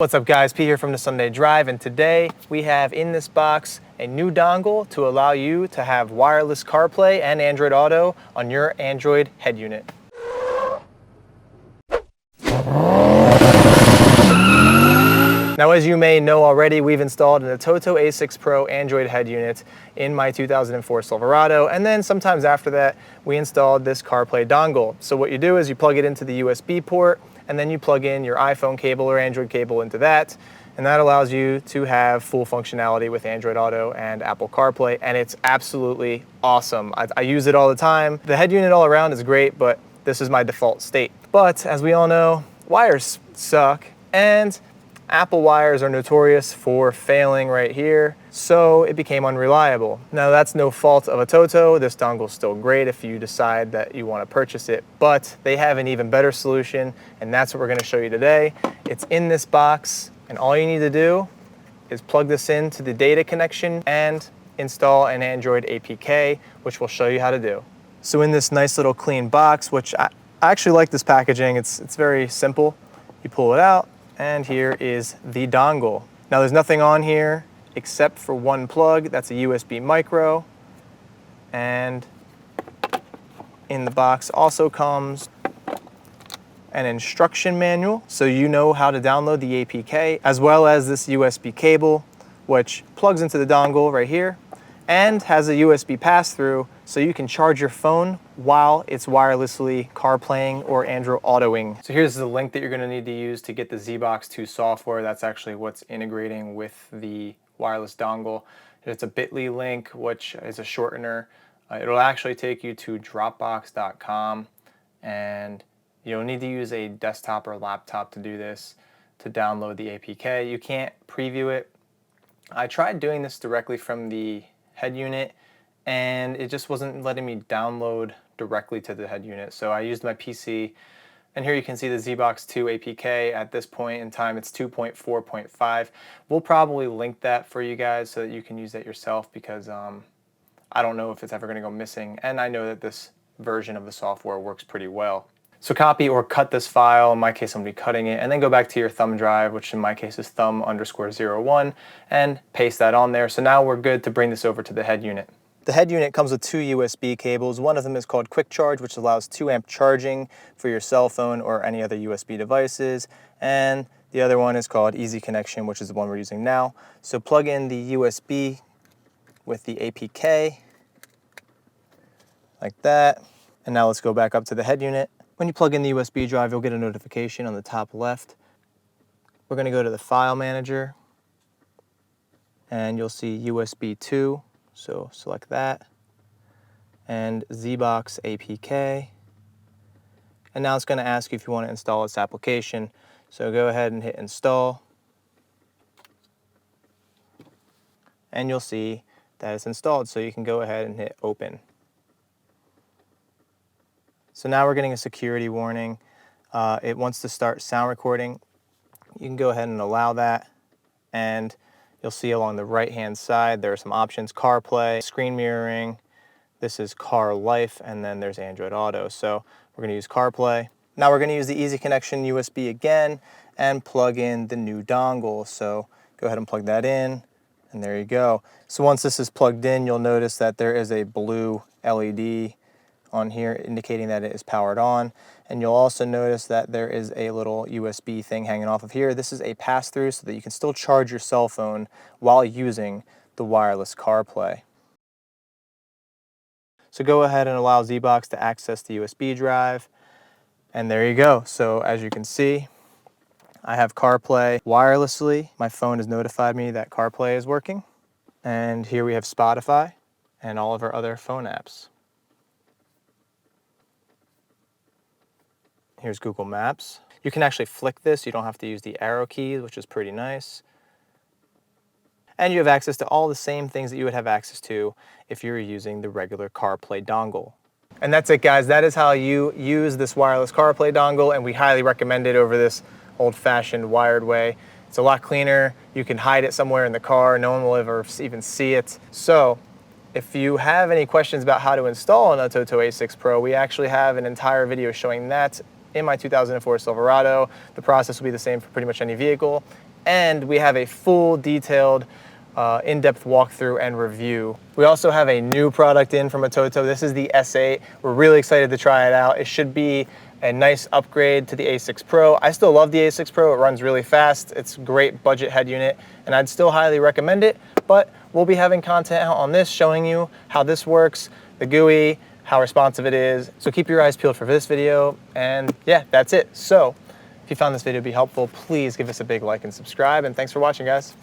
What's up guys, Pete here from the Sunday Drive, and today we have in this box a new dongle to allow you to have wireless CarPlay and Android Auto on your Android head unit. Now, as you may know already, we've installed an ATOTO A6 Pro Android head unit in my 2004 Silverado, and then sometimes after that we installed this CarPlay dongle. So what you do is you plug it into the USB port, and then you plug in your iPhone cable or Android cable into that, and that allows you to have full functionality with Android Auto and Apple CarPlay, and it's absolutely awesome. I use it all the time. The head unit all around is great, but this is my default state. But as we all know, wires suck, and Apple wires are notorious for failing right here, so it became unreliable. Now that's no fault of ATOTO. This dongle's still great if you decide that you want to purchase it, but they have an even better solution, and that's what we're going to show you today. It's in this box, and all you need to do is plug this into the data connection and install an Android APK, which we'll show you how to do. So in this nice little clean box, which I actually like this packaging, it's very simple. You pull it out, and here is the dongle. Now there's nothing on here except for one plug. That's a USB micro. And in the box also comes an instruction manual, so you know how to download the APK, as well as this USB cable, which plugs into the dongle right here and has a USB pass-through, so you can charge your phone while it's wirelessly CarPlaying or Android Autoing. So here's the link that you're going to need to use to get the ZBox 2 software. That's actually what's integrating with the wireless dongle. It's a bit.ly link, which is a shortener. It'll actually take you to dropbox.com, and you'll need to use a desktop or laptop to do this, to download the APK. You can't preview it. I tried doing this directly from the head unit, and it just wasn't letting me download directly to the head unit. So I used my PC, and here you can see the ZBox 2 APK. At this point in time, it's 2.4.5. We'll probably link that for you guys so that you can use that yourself, because I don't know if it's ever going to go missing, and I know that this version of the software works pretty well. So copy or cut this file, in my case I'm going to be cutting it, and then go back to your thumb drive, which in my case is thumb_01, and paste that on there. So now we're good to bring this over to the head unit. The head unit comes with two USB cables. One of them is called Quick Charge, which allows 2 amp charging for your cell phone or any other USB devices, and the other one is called Easy Connection, which is the one we're using now. So plug in the USB with the APK, like that, and now let's go back up to the head unit. When you plug in the USB drive, you'll get a notification on the top left. We're going to go to the File Manager, and you'll see USB 2, so select that, and ZBox APK. And now it's going to ask you if you want to install this application, so go ahead and hit Install, and you'll see that it's installed, so you can go ahead and hit Open. So now we're getting a security warning. It wants to start sound recording. You can go ahead and allow that, and you'll see along the right-hand side there are some options: CarPlay, screen mirroring, this is Car Life, and then there's Android Auto. So we're going to use CarPlay. Now we're going to use the Easy Connection USB again and plug in the new dongle. So go ahead and plug that in, and there you go. So once this is plugged in, you'll notice that there is a blue LED on here indicating that it is powered on, and you'll also notice that there is a little USB thing hanging off of here. This is a pass-through so that you can still charge your cell phone while using the wireless CarPlay. So go ahead and allow ZBox to access the USB drive, and there you go. So as you can see, I have CarPlay wirelessly. My phone has notified me that CarPlay is working, and here we have Spotify and all of our other phone apps. Here's Google Maps. You can actually flick this. You don't have to use the arrow keys, which is pretty nice. And you have access to all the same things that you would have access to if you were using the regular CarPlay dongle. And that's it, guys. That is how you use this wireless CarPlay dongle, and we highly recommend it over this old-fashioned wired way. It's a lot cleaner. You can hide it somewhere in the car. No one will ever even see it. So if you have any questions about how to install an ATOTO A6 Pro, we actually have an entire video showing that in my 2004 Silverado. The process will be the same for pretty much any vehicle. and we have a full detailed in-depth walkthrough and review. We also have a new product in from ATOTO. This is the S8. We're really excited to try it out. It should be a nice upgrade to the A6 Pro. I still love the A6 Pro. It runs really fast. It's a great budget head unit, and I'd still highly recommend it, but we'll be having content out on this showing you how this works, the GUI, how responsive it is. So keep your eyes peeled for this video, and yeah, that's it. So if you found this video to be helpful, please give us a big like and subscribe, and thanks for watching, guys.